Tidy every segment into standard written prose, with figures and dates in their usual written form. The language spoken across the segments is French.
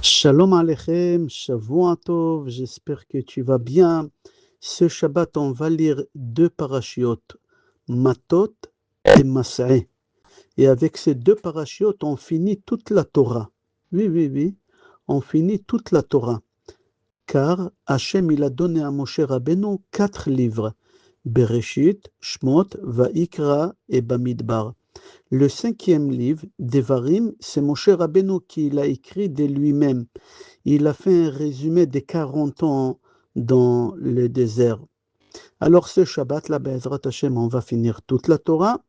Shalom Aleichem, Shavua Tov, j'espère que tu vas bien. Ce Shabbat, on va lire deux parachiotes, Matot et Mas'eh. Et avec ces deux parachiotes, on finit toute la Torah. Oui, on finit toute la Torah. Car Hachem, il a donné à Moshe Rabbeinu 4 livres, Bereshit, Shmot, Vaikra et Bamidbar. Le 5e livre, Devarim, c'est Moshe Rabbeinu qui l'a écrit de lui-même. Il a fait un résumé des 40 ans dans le désert. Alors ce Shabbat, là, Be'ezrat Hashem, on va finir toute la Torah.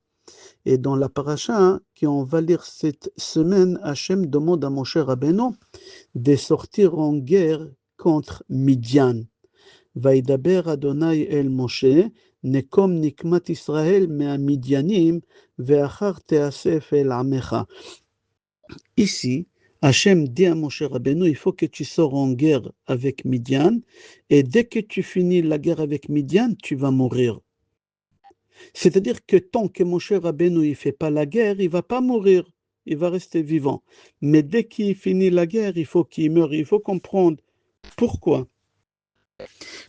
Et dans la paracha qu'on va lire cette semaine, Hashem demande à Moshe Rabbeinu de sortir en guerre contre Midian. Vaidaber Adonai el Moshe, nekom nikmat Israël mea Midianim, ve'achar teasef el amecha. Ici, Hachem dit à Moshe Rabbeinu, il faut que tu sors en guerre avec Midian, et dès que tu finis la guerre avec Midian, tu vas mourir. C'est-à-dire que tant que Moshe Rabbeinu ne fait pas la guerre, il ne va pas mourir, il va rester vivant. Mais dès qu'il finit la guerre, il faut qu'il meure, il faut comprendre pourquoi.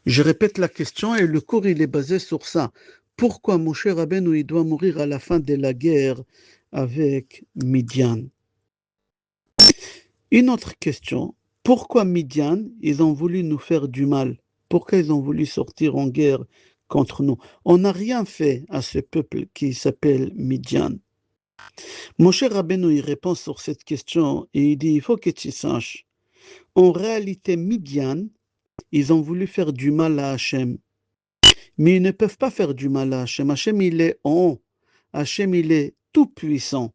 Je répète la question et le cours il est basé sur ça. Pourquoi Moshe Rabbeinu il doit mourir à la fin de la guerre avec Midian? Une autre question, pourquoi Midian, ils ont voulu nous faire du mal? Pourquoi ils ont voulu sortir en guerre contre nous? On n'a rien fait à ce peuple qui s'appelle Midian. Moshe Rabbeinu, il répond sur cette question et il dit, il faut que tu saches, en réalité, Midian, ils ont voulu faire du mal à Hachem. Mais ils ne peuvent pas faire du mal à Hachem. Hachem, il est en haut. Hachem, il est tout puissant.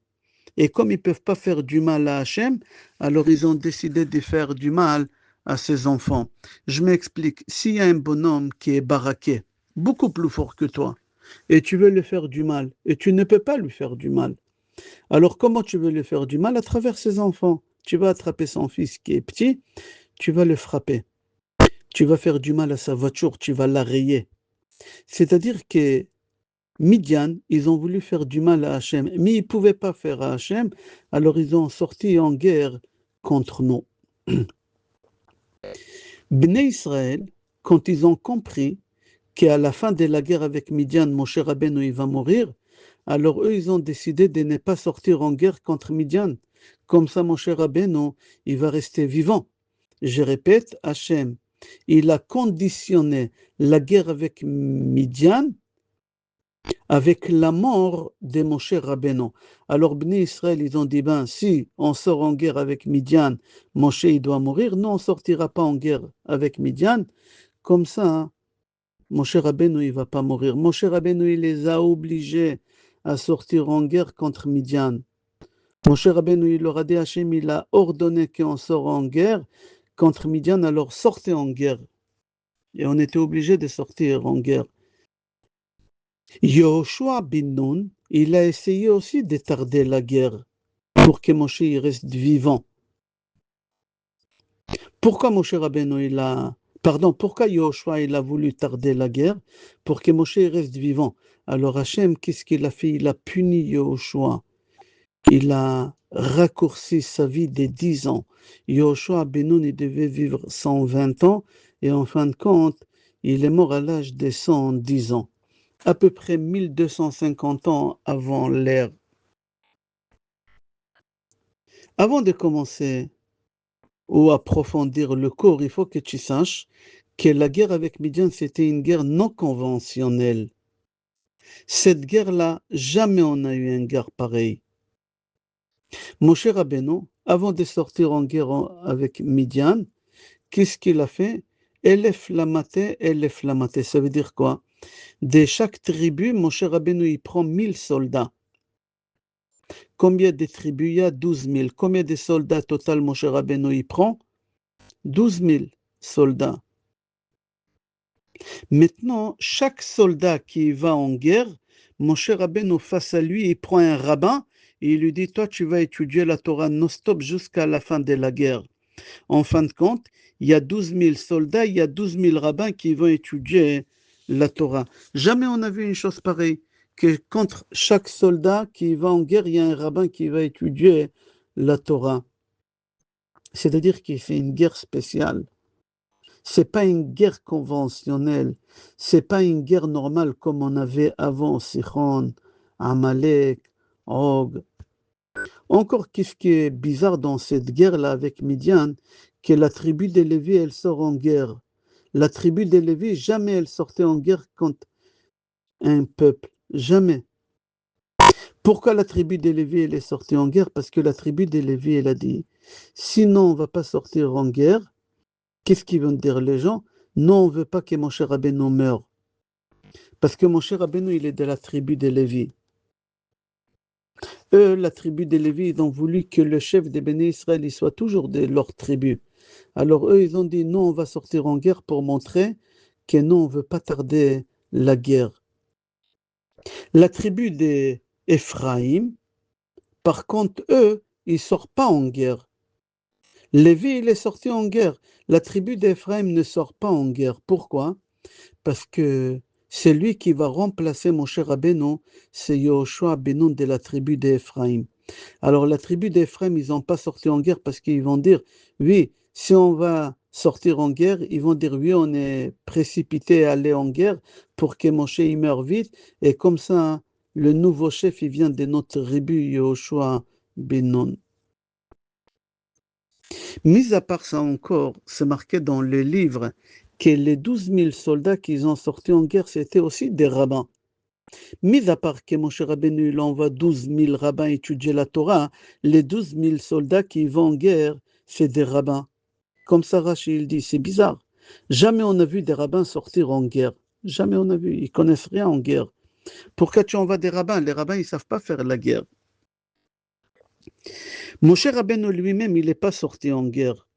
Et comme ils ne peuvent pas faire du mal à Hachem, alors ils ont décidé de faire du mal à ses enfants. Je m'explique. S'il y a un bonhomme qui est baraqué, beaucoup plus fort que toi, et tu veux lui faire du mal, et tu ne peux pas lui faire du mal, alors comment tu veux lui faire du mal? À travers ses enfants. Tu vas attraper son fils qui est petit, tu vas le frapper. Tu vas faire du mal à sa voiture, tu vas la rayer. C'est-à-dire que Midian, ils ont voulu faire du mal à Hachem, mais ils ne pouvaient pas faire à Hachem, alors ils ont sorti en guerre contre nous. Bnei Israël, quand ils ont compris qu'à la fin de la guerre avec Midian, Moshe Rabbeinu il va mourir, alors eux, ils ont décidé de ne pas sortir en guerre contre Midian. Comme ça, Moshe Rabbeinu, il va rester vivant. Je répète, Hachem, il a conditionné la guerre avec Midian avec la mort de Moshe Rabbeinu. Alors, Bnei Israël, ils ont dit, ben, si on sort en guerre avec Midian, Moshe, il doit mourir. Non, on ne sortira pas en guerre avec Midian. Comme ça, hein, Moshe Rabbeinu, il ne va pas mourir. Moshe Rabbeinu, il les a obligés à sortir en guerre contre Midian. Moshe Rabbeinu, il leur a dit, Hachem, il a ordonné qu'on sort en guerre contre Midian, alors sortez en guerre. Et on était obligé de sortir en guerre. Yehoshua bin Nun, il a essayé aussi de tarder la guerre pour que Moshe il reste vivant. Pourquoi Moshe Rabbeinu pourquoi Yehoshua il a voulu tarder la guerre pour que Moshe il reste vivant? Alors Hachem, qu'est-ce qu'il a fait? Il a puni Yehoshua. Il a raccourci sa vie de 10 ans. Yehoshua bin Nun, il devait vivre 120 ans et en fin de compte, il est mort à l'âge de 110 ans. À peu près 1250 ans avant l'ère. Avant de commencer ou approfondir le cours, il faut que tu saches que la guerre avec Midian, c'était une guerre non conventionnelle. Cette guerre-là, jamais on a eu une guerre pareille. Moshe Rabbeinu, avant de sortir en guerre avec Midian, qu'est-ce qu'il a fait? Elef lamaté, ça veut dire quoi? De chaque tribu, Moshe Rabbeinu, il prend 1000 soldats. Combien de tribus il y a? 12 000. Combien de soldats total Moshe Rabbeinu il prend? 12 000 soldats. Maintenant, chaque soldat qui va en guerre, Moshe Rabbeinu face à lui, il prend un rabbin et il lui dit, toi tu vas étudier la Torah non-stop jusqu'à la fin de la guerre. En fin de compte, il y a 12 000 soldats, il y a 12 000 rabbins qui vont étudier la Torah. Jamais on a vu une chose pareille, que contre chaque soldat qui va en guerre, il y a un rabbin qui va étudier la Torah. C'est-à-dire qu'il fait une guerre spéciale. C'est pas une guerre conventionnelle. C'est pas une guerre normale comme on avait avant Sichon, Amalek, Og. Encore, qu'est-ce qui est bizarre dans cette guerre-là avec Midian, que la tribu des Lévi, elle sort en guerre. La tribu des Lévi, jamais elle sortait en guerre contre un peuple. Jamais. Pourquoi la tribu des Lévi, elle est sortie en guerre? Parce que la tribu des Lévi, elle a dit, sinon on va pas sortir en guerre. Qu'est-ce qu'ils vont dire les gens? Non, on veut pas que Moshe Rabbeinu meure. Parce que Moshe Rabbeinu, il est de la tribu des Lévi. Eux, la tribu des Lévi, ils ont voulu que le chef des béné Israël, il soit toujours de leur tribu. Alors eux, ils ont dit, non, on va sortir en guerre pour montrer que non, on ne veut pas tarder la guerre. La tribu des Éphraïm, par contre, eux, ils ne sortent pas en guerre. Lévi, il est sorti en guerre. La tribu d'Éphraïm ne sort pas en guerre. Pourquoi? Parce que c'est lui qui va remplacer Moshe Rabbeinu, c'est Yoshua Benon de la tribu d'Éphraïm. Alors la tribu d'Éphraïm, ils n'ont pas sorti en guerre parce qu'ils vont dire, oui, si on va sortir en guerre, ils vont dire, oui, on est précipité à aller en guerre pour que Moshe il meure vite. Et comme ça, le nouveau chef, il vient de notre tribu, Yoshua Benon. Mis à part ça encore, c'est marqué dans le livre que les 12 000 soldats qu'ils ont sortis en guerre, c'était aussi des rabbins. Mis à part que Moshe Rabbeinu il envoie 12 000 rabbins étudier la Torah, les 12 000 soldats qui vont en guerre, c'est des rabbins. Comme ça, Rashi il dit, c'est bizarre. Jamais on a vu des rabbins sortir en guerre. Jamais on a vu. Ils connaissent rien en guerre. Pourquoi tu envoies des rabbins? Les rabbins, ils ne savent pas faire la guerre. Moshe Rabbeinu lui-même, il n'est pas sorti en guerre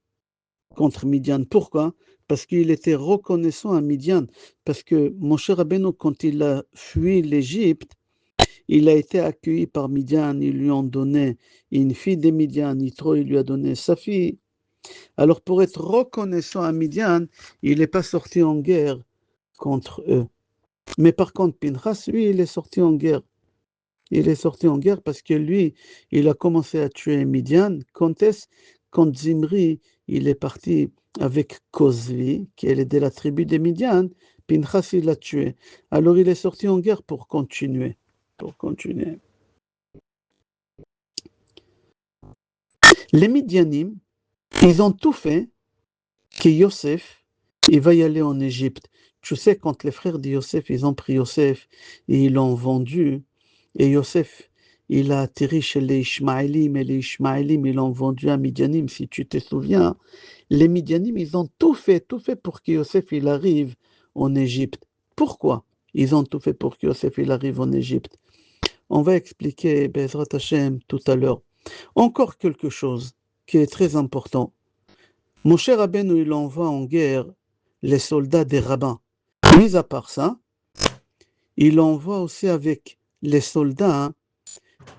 contre Midian. Pourquoi? Parce qu'il était reconnaissant à Midian. Parce que Moshe Rabbeinu, quand il a fui l'Égypte, il a été accueilli par Midian, ils lui ont donné une fille de Midian, Yitro, il lui a donné sa fille. Alors pour être reconnaissant à Midian, il n'est pas sorti en guerre contre eux. Mais par contre, Pinchas, lui, il est sorti en guerre. Il est sorti en guerre parce que lui, il a commencé à tuer Midian. Quand Zimri, il est parti avec Kozvi, qui est de la tribu des Midian, Pinchas, il l'a tué. Alors il est sorti en guerre pour continuer. Les Midianim, ils ont tout fait que Yosef, il va y aller en Égypte. Tu sais, quand les frères de Yosef, ils ont pris Yosef et ils l'ont vendu, et Yosef, il a atterri chez les Ishmaélim, et les Ishmaélim, ils l'ont vendu à Midianim, si tu te souviens. Les Midianim, ils ont tout fait pour que Yosef, il arrive en Égypte. Pourquoi ils ont tout fait pour que Yosef, il arrive en Égypte? On va expliquer, Bezrat Hashem, tout à l'heure. Encore quelque chose qui est très important. Moshe Rabbeinu, il envoie en guerre les soldats des rabbins. Mis à part ça, il envoie aussi avec les soldats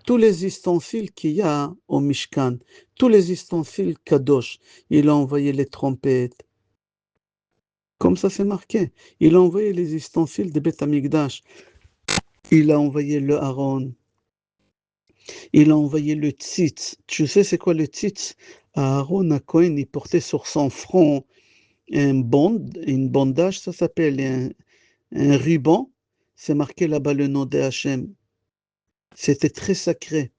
tous les ustensiles qu'il y a au Mishkan, tous les ustensiles Kadosh. Il a envoyé les trompettes. Comme ça, c'est marqué. Il a envoyé les ustensiles de Beth Amikdash. Il a envoyé le Aaron. Il a envoyé le tzitz. Tu sais c'est quoi le tzitz? Aaron à Cohen, il portait sur son front une bandage, ça s'appelle un ruban. C'est marqué là-bas le nom de Hachem. C'était très sacré.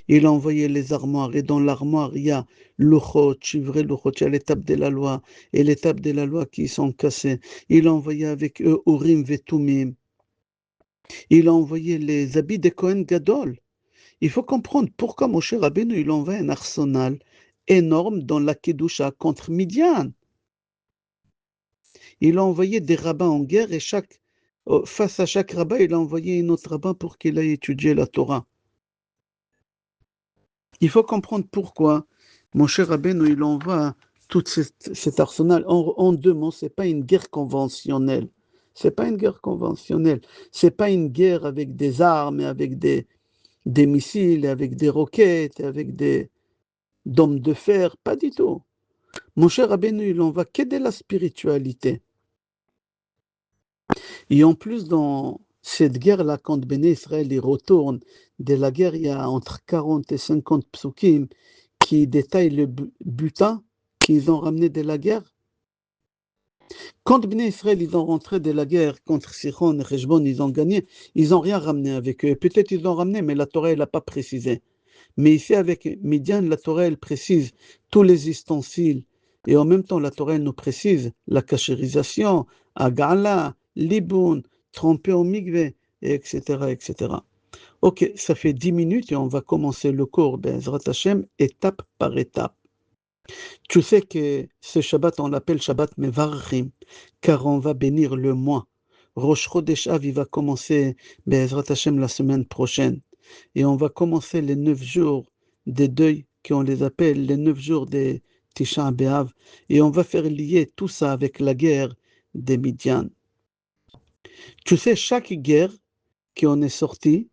Il a envoyé les armoires et dans l'armoire, il y a l'Uchot, Shivrei l'Uchot, il y a les tables de la loi et les tables de la loi qui sont cassées. Il a envoyé avec eux Urim et Tumim. Il a envoyé les habits de Cohen Gadol. Il faut comprendre pourquoi Moshe Rabbeinu il envoie un arsenal énorme dans la Kedusha contre Midian. Il a envoyé des rabbins en guerre et face à chaque rabbin, il a envoyé un autre rabbin pour qu'il aille étudier la Torah. Il faut comprendre pourquoi Moshe Rabbeinu il envoie tout cet arsenal. En deux mots, ce n'est pas une guerre conventionnelle. C'est pas une guerre conventionnelle. C'est pas une guerre avec des armes, et avec des missiles, et avec des roquettes, et avec des d'hommes de fer. Pas du tout. Moshe Rabbeinu il envoie que de la spiritualité. Et en plus, dans cette guerre-là, quand Béné Israël y retourne, de la guerre, il y a entre 40 et 50 psukim qui détaille le butin qu'ils ont ramené de la guerre. Quand Bnei Israël, ils ont rentré de la guerre contre Sichon et Heshbon, ils ont gagné, ils n'ont rien ramené avec eux. Peut-être ils l'ont ramené, mais la Torah, elle n'a pas précisé. Mais ici, avec Midian, la Torah, elle précise tous les ustensiles. Et en même temps, la Torah, elle nous précise la cachérisation, Agala, Liboun, tremper au migvé, etc., etc. Ok, ça fait 10 minutes et on va commencer le cours, Be'ezrat Hashem, étape par étape. Tu sais que ce Shabbat, on l'appelle Shabbat Mevarchim, car on va bénir le mois. Rosh Chodesh Av, il va commencer, Be'ezrat Hashem, la semaine prochaine. Et on va commencer les 9 jours des deuils, qu'on les appelle les 9 jours des Tisha B'Av. Et on va faire lier tout ça avec la guerre des Midian. Tu sais, chaque guerre qu'on est sorti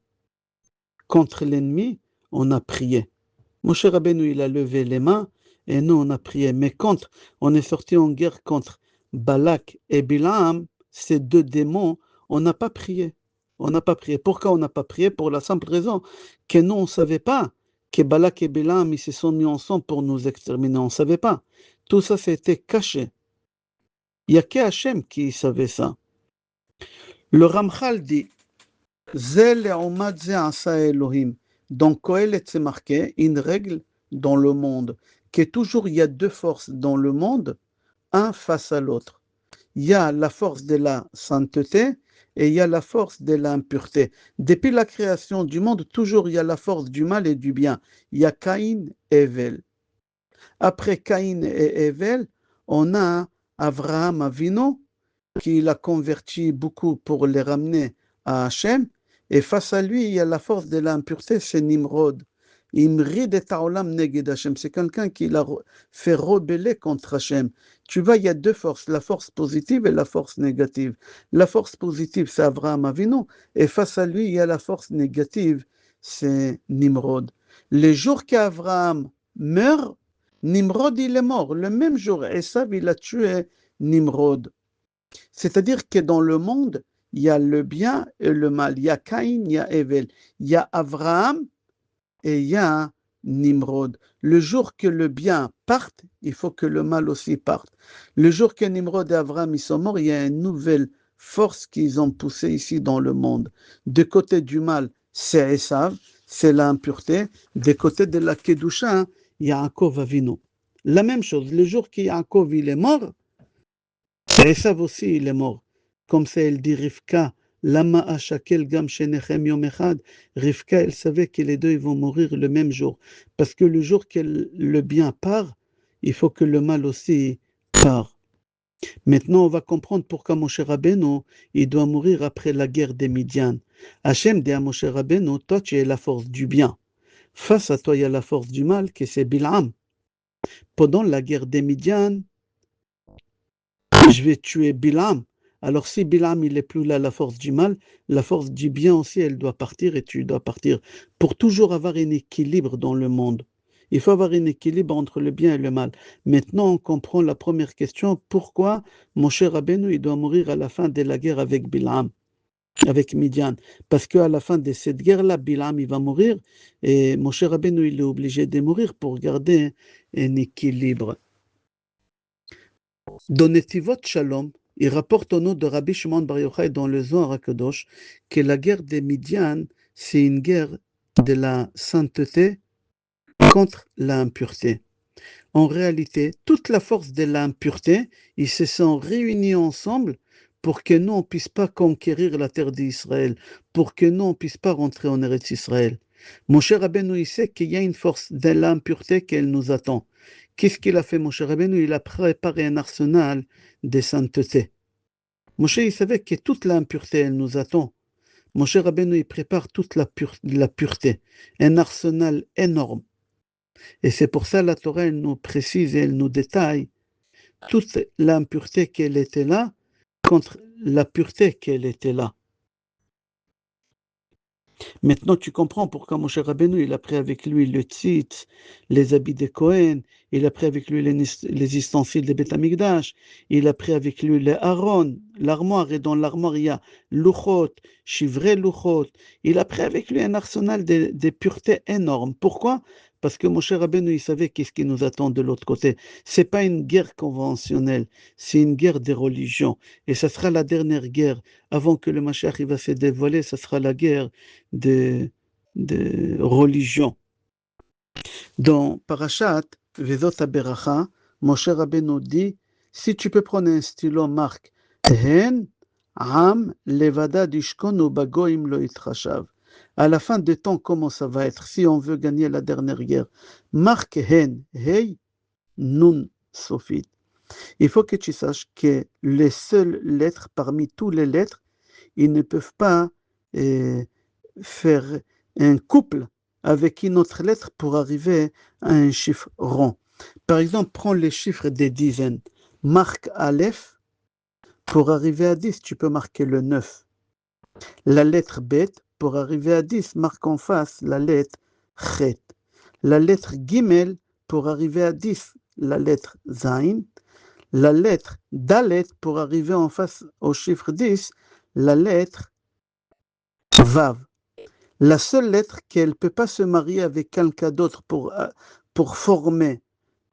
contre l'ennemi, on a prié. Moshe Rabbeinu, il a levé les mains et nous, on a prié. Mais quand on est sorti en guerre contre Balak et Bilam, ces deux démons, on n'a pas prié. On n'a pas prié. Pourquoi on n'a pas prié? Pour la simple raison que nous, on ne savait pas que Balak et Bilam, ils se sont mis ensemble pour nous exterminer. On ne savait pas. Tout ça, c'était caché. Il n'y a que Hachem qui savait ça. Le Ramchal dit, Zé le'omad zé asa Elohim. Dans Kohelet, c'est marqué une règle dans le monde, que toujours il y a deux forces dans le monde, un face à l'autre. Il y a la force de la sainteté et il y a la force de l'impureté. Depuis la création du monde, toujours il y a la force du mal et du bien. Il y a Caïn et Evel. Après Caïn et Evel, on a Avraham Avinu, qui l'a converti beaucoup pour les ramener à Hachem. Et face à lui, il y a la force de l'impureté, c'est Nimrod. Imrid et Taolam neged Hachem. C'est quelqu'un qui l'a fait rebeller contre Hachem. Tu vois, il y a deux forces, la force positive et la force négative. La force positive, c'est Avraham Avinu. Et face à lui, il y a la force négative, c'est Nimrod. Les jours qu'Avraham meurt, Nimrod, il est mort. Le même jour, Esav, il a tué Nimrod. C'est-à-dire que dans le monde, il y a le bien et le mal. Il y a Caïn, il y a Evel. Il y a Avraham et il y a Nimrod. Le jour que le bien parte, il faut que le mal aussi parte. Le jour que Nimrod et Avraham ils sont morts, il y a une nouvelle force qu'ils ont poussée ici dans le monde. Du côté du mal, c'est Esav, c'est l'impureté. Du côté de la Kedusha, il y a Yaakov Avinu. La même chose, le jour que Yaakov il est mort, Esav aussi, il est mort. Comme ça, elle dit Rivka, Lama Ashakel Gam Shenechem Yom Echad. Rivka, elle savait que les deux ils vont mourir le même jour. Parce que le jour que le bien part, il faut que le mal aussi part. Maintenant, on va comprendre pourquoi Moshe Rabbeinu, il doit mourir après la guerre des Midian. Hachem dit à Moshe Rabbeinu, toi, tu es la force du bien. Face à toi, il y a la force du mal, qui c'est Bil'am. Pendant la guerre des Midian, je vais tuer Bilam. Alors si Bilam il est plus là, la force du mal, la force du bien aussi, elle doit partir et tu dois partir. Pour toujours avoir un équilibre dans le monde. Il faut avoir un équilibre entre le bien et le mal. Maintenant, on comprend la première question. Pourquoi Moshe Rabbeinu, il doit mourir à la fin de la guerre avec Bilam, avec Midian? Parce qu'à la fin de cette guerre-là, Bilam, il va mourir et Moshe Rabbeinu, il est obligé de mourir pour garder un équilibre. Dans Netivot Shalom, il rapporte au nom de Rabbi Shimon Bar Yochai dans le Zohar HaKadosh que la guerre des Midian, c'est une guerre de la sainteté contre l'impureté. En réalité, toute la force de l'impureté, ils se sont réunis ensemble pour que nous, on ne puisse pas conquérir la terre d'Israël, pour que nous, on ne puisse pas rentrer en Eretz Israël. Moshe Rabbeinu, il sait qu'il y a une force de l'impureté qu'elle nous attend. Qu'est-ce qu'il a fait, Moshe Rabbeinu? Il a préparé un arsenal de sainteté. Moshe, il savait que toute l'impureté, elle nous attend. Moshe Rabbeinu, il prépare toute la pureté, un arsenal énorme. Et c'est pour ça la Torah, elle nous précise et elle nous détaille toute l'impureté qu'elle était là contre la pureté qu'elle était là. Maintenant, tu comprends pourquoi Moshe Rabbeinu, il a pris avec lui le tzitz, les habits de Cohen, il a pris avec lui les ustensiles de Beth Amikdash, il a pris avec lui les Aaron, l'armoire, et dans l'armoire, il y a Luchot, Shivrei Luchot. Il a pris avec lui un arsenal de pureté énorme. Pourquoi? parce que Moshe Rabbeinu, il savait qu'est-ce qui nous attend de l'autre côté. C'est pas une guerre conventionnelle, c'est une guerre des religions. Et ça sera la dernière guerre. Avant que le Mashiach il va se dévoiler, ça sera la guerre des religions. Dans Parashat Vezot HaBeracha, Moshe Rabbeinu dit, si tu peux prendre un stylo, marque, Hen Am Levada Dishkon Ubagoim Lo Yitrashav. À la fin des temps, comment ça va être si on veut gagner la dernière guerre? Marque Hen, Hey, Nun, Sofit. Il faut que tu saches que les seules lettres, parmi toutes les lettres, ils ne peuvent pas faire un couple avec une autre lettre pour arriver à un chiffre rond. Par exemple, prends les chiffres des dizaines. Marque Aleph, pour arriver à 10, tu peux marquer le 9. La lettre Bet, pour arriver à 10, marque en face la lettre Chet. La lettre Gimel, pour arriver à 10, la lettre Zain. La lettre Dalet, pour arriver en face au chiffre 10, la lettre Vav. La seule lettre qu'elle ne peut pas se marier avec quelqu'un d'autre pour former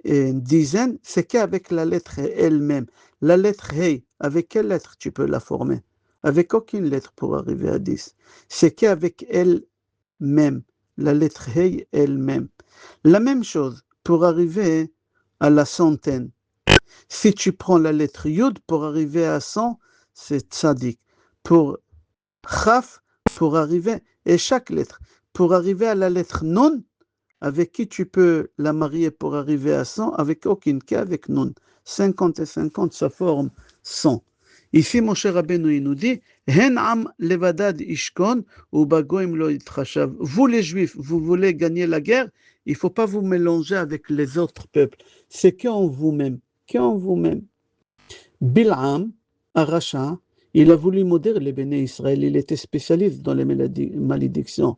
une dizaine, c'est qu'avec la lettre elle-même. La lettre Hey, avec quelle lettre tu peux la former? Avec aucune lettre pour arriver à 10. C'est qu'avec elle-même, la lettre Hey elle-même. La même chose pour arriver à la centaine. Si tu prends la lettre Yud pour arriver à 100, c'est Tzadik. Pour Chaf, pour arriver, et chaque lettre, pour arriver à la lettre Nun, avec qui tu peux la marier pour arriver à 100, avec aucune, qu'avec Nun. 50 et 50, ça forme 100. Ici, Moshe Rabbeinu, il nous dit, Hen am levadad ishkon ou bagoim lo yitrashav. Vous les Juifs, vous voulez gagner la guerre, il ne faut pas vous mélanger avec les autres peuples. C'est qu'en vous-même, qu'en vous-même. Bil'am, Aracha, il a voulu maudire les béné Israël, il était spécialiste dans les malédictions.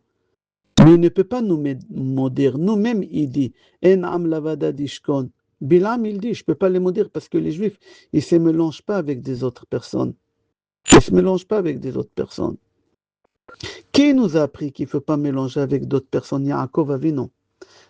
Mais il ne peut pas nous maudire. Nous-mêmes, il dit, En am lavada dishkon. Bilam, il dit, je ne peux pas les maudire parce que les Juifs, ils ne se mélangent pas avec des autres personnes. Ils ne se mélangent pas avec des autres personnes. Qui nous a appris qu'il ne faut pas mélanger avec d'autres personnes? Yaakov Avinu.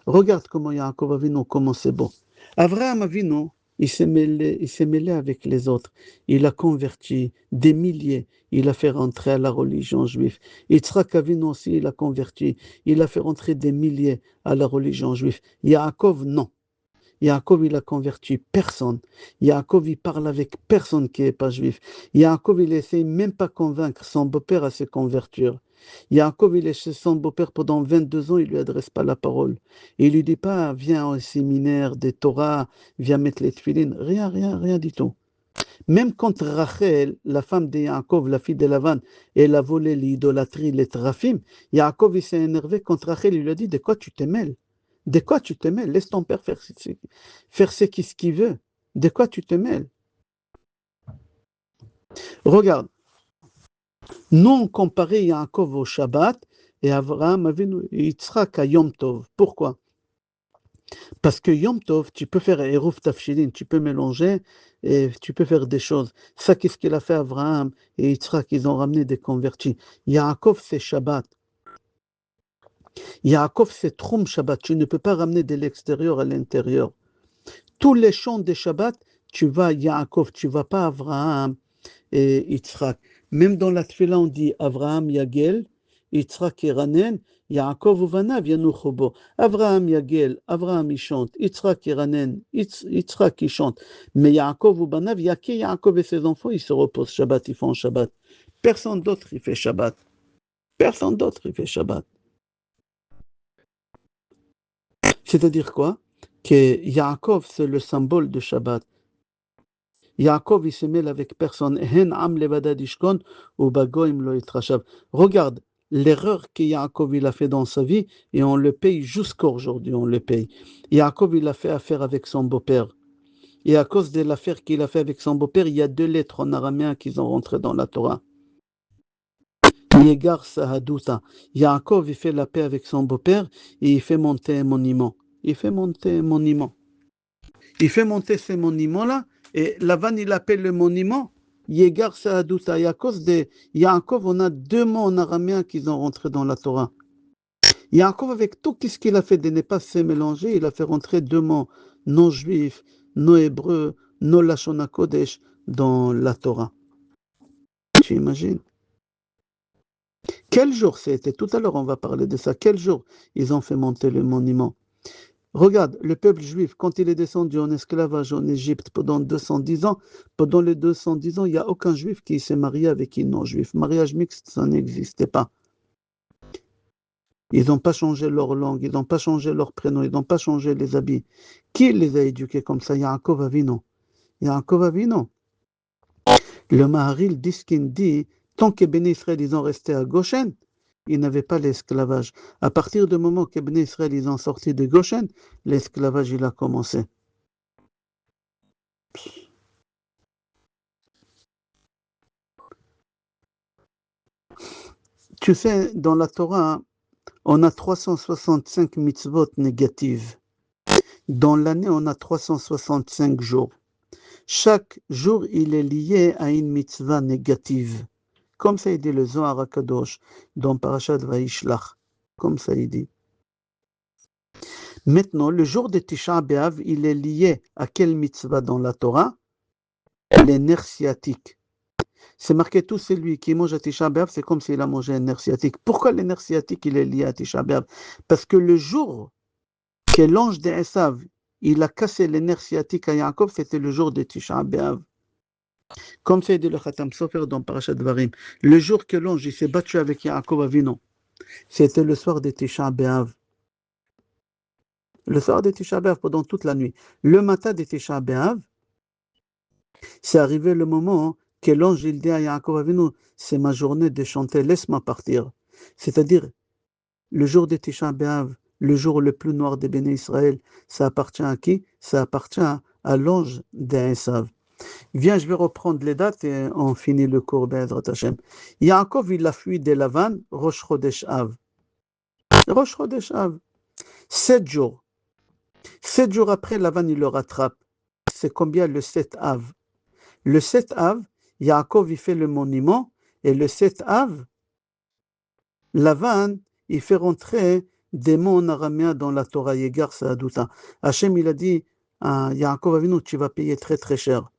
Regarde comment Yaakov Avinu, comment c'est beau. Avraham Avinu, il s'est mêlé avec les autres. Il a converti des milliers. Il a fait rentrer à la religion juive. Yitzhak Avinu aussi, il a converti. Il a fait rentrer des milliers à la religion juive. Yaakov, non. Yaakov, il a converti personne. Yaakov, il parle avec personne qui n'est pas juif. Yaakov, il essaie même pas convaincre son beau-père à se convertir. Yaakov, il est chez son beau-père pendant 22 ans, il ne lui adresse pas la parole. Il ne lui dit pas, viens au séminaire des Torah, viens mettre les tefilines. Rien du tout. Même contre Rachel, la femme de Yaakov, la fille de Lavan, elle a volé l'idolâtrie, les trafim. Yaakov, il s'est énervé contre Rachel, il lui a dit, de quoi tu te mêles? De quoi tu te mêles? Laisse ton père faire ce qu'il veut. De quoi tu te mêles? Regarde. Nous, on comparait Yaakov au Shabbat et Avraham Avinu et Yitzhak à Yom Tov. Pourquoi? Parce que Yom Tov, tu peux faire Eruv Tafshilin, tu peux mélanger et tu peux faire des choses. Ça, qu'est-ce qu'il a fait Avraham et Yitzhak? Ils ont ramené des convertis. Yaakov, c'est Shabbat. Yaakov, c'est Troum Shabbat. Tu ne peux pas ramener de l'extérieur à l'intérieur. Tous les chants de Shabbat, tu vas Yaakov, tu ne vas pas Avraham et Yitzhak. Même dans la Tfila, on dit Avraham Yagel, Yitzhak Iranen, Yaakov Uvanav Yanuchobo. Avraham Yagel, Avraham il chante, Yitzhak Iranen, Yitzhak il chante. Mais Yaakov Uvanav, Yaké, Yaakov et ses enfants, ils se reposent Shabbat, ils font Shabbat. Personne d'autre, il fait Shabbat. Personne d'autre, il fait Shabbat. C'est-à-dire quoi? Que Yaakov, c'est le symbole de Shabbat. Yaakov, il se mêle avec personne. Hen am levada dishkon ou bagoim lo yitrashav. Regarde l'erreur que Yaakov il a fait dans sa vie et on le paye jusqu'à aujourd'hui, on le paye. Yaakov, il a fait affaire avec son beau-père. Et à cause de l'affaire qu'il a fait avec son beau-père, il y a 2 lettres en araméen qui sont rentrées dans la Torah. Yegar Sahaduta. Yaakov, il fait la paix avec son beau-père et il fait monter un monument. Il fait monter un monument. Il fait monter ce monument-là et Lavan, il appelle le monument Yegar Sahaduta. Et à cause de Yaakov, on a 2 mots en araméen qui sont rentrés dans la Torah. Yaakov, avec tout ce qu'il a fait de ne pas se mélanger, il a fait rentrer deux mots non juifs, non hébreux, non Lashon HaKodesh dans la Torah. Tu imagines? Quel jour c'était? Tout à l'heure, on va parler de ça. Quel jour ils ont fait monter le monument? Regarde, le peuple juif, quand il est descendu en esclavage en Égypte pendant 210 ans, pendant les 210 ans, il n'y a aucun juif qui s'est marié avec un non-juif. Mariage mixte, ça n'existait pas. Ils n'ont pas changé leur langue, ils n'ont pas changé leur prénom, ils n'ont pas changé les habits. Qui les a éduqués comme ça? Yaakov Avinu. Yaakov Avinu. Le Maharil Diskin dit, tant que Béné Israël ils ont resté à Goshen, ils n'avaient pas l'esclavage. À partir du moment que Béné Israël ils ont sorti de Goshen, l'esclavage il a commencé. Tu sais, dans la Torah, on a 365 mitzvot négatives. Dans l'année, on a 365 jours. Chaque jour, il est lié à une mitzvah négative. Comme ça, il dit le Zohar HaKadosh dans Parashat Vayishlach. Comme ça, il dit. Maintenant, le jour de Tisha B'Av, il est lié à quelle mitzvah dans la Torah? Les nerfs sciatiques. C'est marqué tout celui qui mange à Tisha B'Av, c'est comme s'il a mangé un nerf sciatique. Pourquoi le nerf sciatique, il est lié à Tisha B'Av? Parce que le jour que l'ange d'Esav, il a cassé les nerfs sciatiques à Yaakov, c'était le jour de Tisha B'Av. Comme c'est dit le Khatam Sofer dans Parashat Dvarim. Le jour que l'ange il s'est battu avec Yaakov Avinu, c'était le soir de Tisha B'Av. Le soir de Tisha B'Av pendant toute la nuit. Le matin de Tisha B'Av, c'est arrivé le moment que l'ange il dit à Yaakov Avinu, c'est ma journée de chanter, laisse-moi partir. C'est-à-dire, le jour de Tisha B'Av, le jour le plus noir des béné Israël, ça appartient à qui? Ça appartient à l'ange d'Esav. Viens, je vais reprendre les dates et on finit le cours Be'ezrat Hashem. Yaakov, il a fui de Lavan, Rosh Chodesh Av. Rosh Chodesh Av. 7 jours. 7 jours après, Lavan, il le rattrape. C'est combien le 7 Av? Le 7 Av, Yaakov, il fait le monument, et le 7 Av, Lavan, il fait rentrer des mots en araméen dans la Torah, Yegar Sa'aduta. Hachem, il a dit à Yaakov Avinu, tu vas payer très très cher.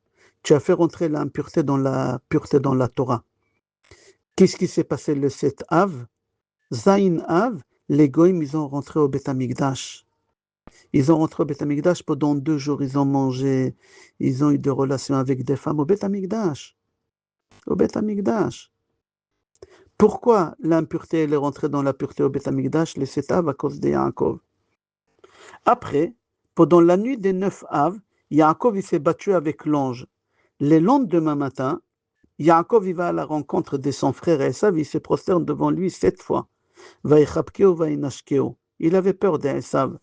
Tu as fait rentrer l'impureté dans la pureté dans la Torah. Qu'est-ce qui s'est passé le 7 Av? Zayin Av, les Goïms, ils ont rentré au Beth Amikdash. Ils ont rentré au Beth Amikdash pendant 2 jours, ils ont mangé, ils ont eu des relations avec des femmes au Beth Amikdash. Au Beth Amikdash. Pourquoi l'impureté elle est rentrée dans la pureté au Beth Amikdash, le 7 Av, à cause de Yaakov? Après, pendant la nuit des 9 Av, Yaakov il s'est battu avec l'ange. Le lendemain matin, Yaakov il va à la rencontre de son frère Esav, il se prosterne devant lui 7 fois. Vaïchabkeo, vaïnashkeo. Il avait peur d'Esav.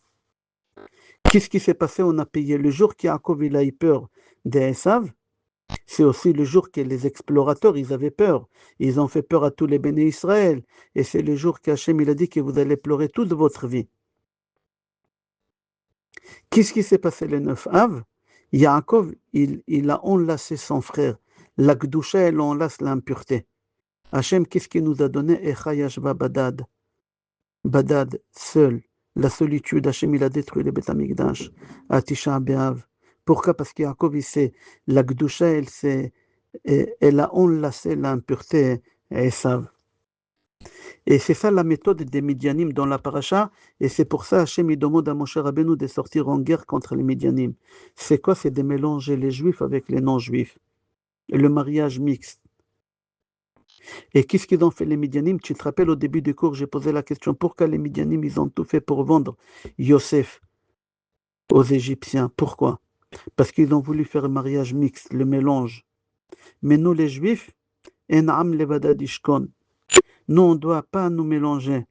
Qu'est-ce qui s'est passé? On a payé le jour qu'Yaakov il a eu peur d'Esav. C'est aussi le jour que les explorateurs ils avaient peur. Ils ont fait peur à tous les béné Israël. Et c'est le jour qu'Hachem il a dit que vous allez pleurer toute votre vie. Qu'est-ce qui s'est passé le 9 Av? Yaakov il a enlacé son frère. La Gdusha elle enlace l'impureté. Hachem, qu'est-ce qu'il nous a donné? Echa yashva badad. Badad, seul. La solitude, Hachem, il a détruit le Beth Amikdash à Tisha B'Av. Pourquoi? Parce qu'Yaakov, il sait, la Gdusha, elle a enlacé l'impureté à Esav. Et c'est ça la méthode des Midianim dans la paracha, et c'est pour ça Hachem, il demande à Moshe Rabbeinu de sortir en guerre contre les Midianim. C'est quoi? C'est de mélanger les Juifs avec les non-Juifs. Le mariage mixte. Et qu'est-ce qu'ils ont fait les Midianim? Tu te rappelles au début du cours, j'ai posé la question, pourquoi les Midianim, ils ont tout fait pour vendre Yosef aux Égyptiens? Pourquoi? Parce qu'ils ont voulu faire un mariage mixte, le mélange. Mais nous, les Juifs, En'am levadad ishkon. Nous, on ne doit pas nous mélanger.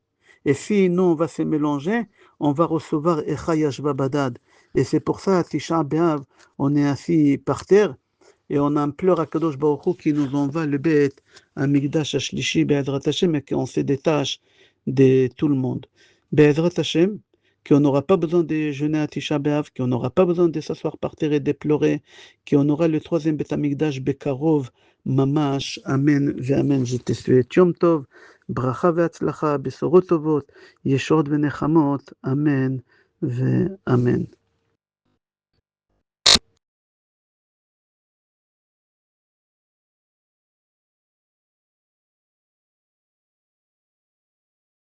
Et si nous, on va se mélanger, on va recevoir Echa yashva badad. Et c'est pour ça, à Tisha B'Av, on est assis par terre, et on implore à Kadosh Baruch Hu qui nous envoie le Beth, un Migdash Ashlishi, Be'ezrat Hashem, et qu'on se détache de tout le monde. Be'ezrat Hashem, qu'on n'aura pas besoin de jeûner à Tisha B'Av, qu'on n'aura pas besoin de s'asseoir par terre et de pleurer, qu'on aura le 3e Beth Amikdash Bekarov, ממש, אמן ואמן. שתעשו יום טוב, ברכה והצלחה, בשורות טובות, ישועות ונחמות, אמן ואמן.